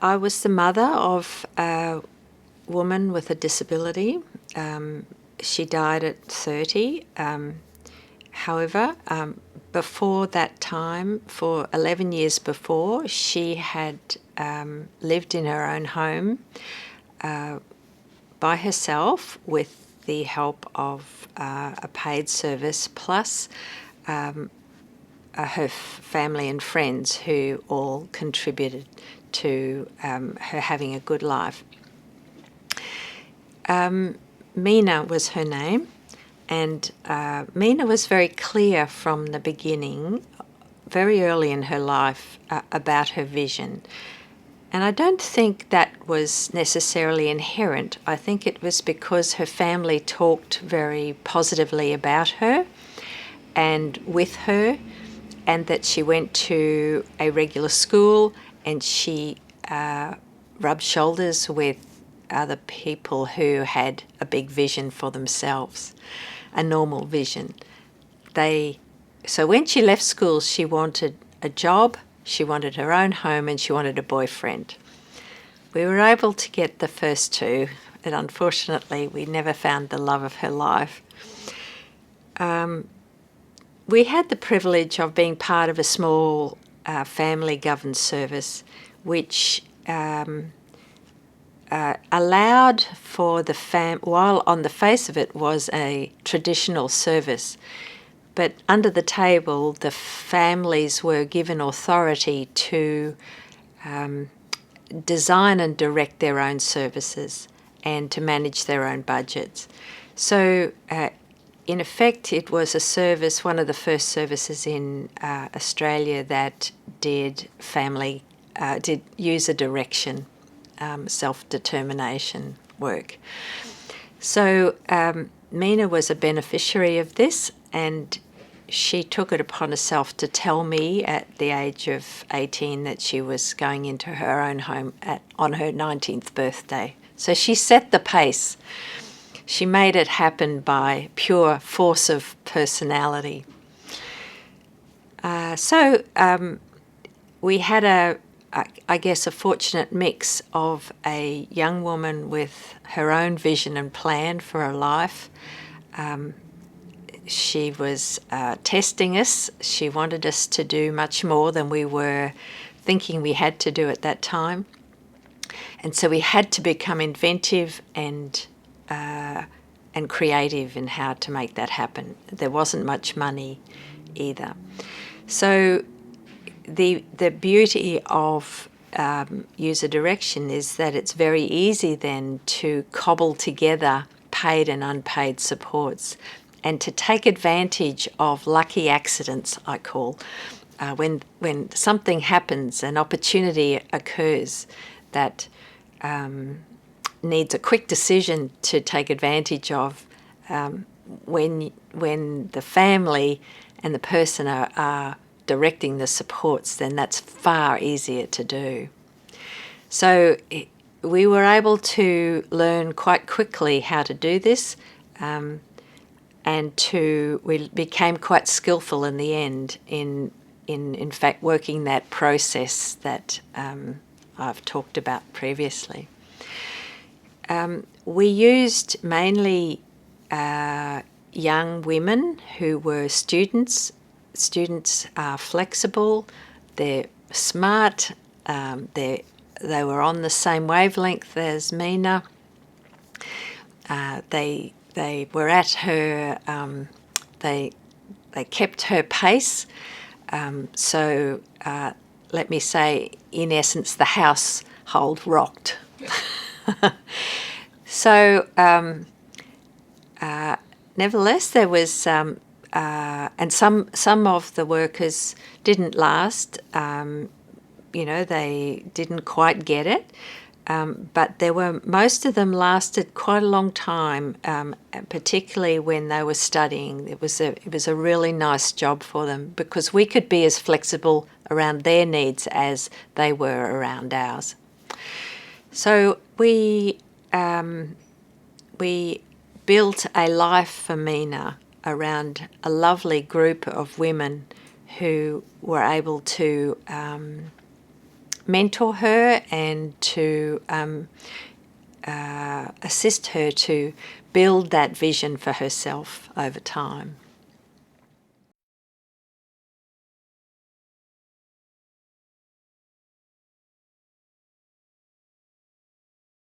I was the mother of a woman with a disability. She died at 30. However, before that time, for 11 years before, she had lived in her own home by herself with the help of a paid service, plus her family and friends who all contributed to her having a good life. Mena was her name, and Mena was very clear from the beginning, very early in her life, about her vision. And I don't think that was necessarily inherent. I think it was because her family talked very positively about her and with her, and that she went to a regular school and she rubbed shoulders with other people who had a big vision for themselves, a normal vision. So when she left school, she wanted a job, she wanted her own home, and she wanted a boyfriend. We were able to get the first two, and unfortunately we never found the love of her life. We had the privilege of being part of a small family-governed service which allowed for the while on the face of it was a traditional service, but under the table the families were given authority to design and direct their own services and to manage their own budgets. So in effect, it was a service, one of the first services in Australia that did user direction, self-determination work. So Mena was a beneficiary of this, and she took it upon herself to tell me at the age of 18 that she was going into her own home on her 19th birthday. So she set the pace. She made it happen by pure force of personality. So we had a fortunate mix of a young woman with her own vision and plan for her life. She was testing us. She wanted us to do much more than we were thinking we had to do at that time. And so we had to become inventive and creative in how to make that happen. There wasn't much money either. So the beauty of user direction is that it's very easy then to cobble together paid and unpaid supports and to take advantage of lucky accidents, I call. When something happens, an opportunity occurs that needs a quick decision to take advantage of, when the family and the person are directing the supports, then that's far easier to do. So we were able to learn quite quickly how to do this, and we became quite skillful in the end in fact working that process that I've talked about previously. We used mainly young women who were students. Students are flexible, they're smart, they were on the same wavelength as Mena. They were at her, they kept her pace. So let me say, in essence, the household rocked. So nevertheless, there was, and some of the workers didn't last. They didn't quite get it, but most of them lasted quite a long time, particularly when they were studying. It was a really nice job for them because we could be as flexible around their needs as they were around ours. So we built a life for Mena around a lovely group of women who were able to mentor her and to assist her to build that vision for herself over time.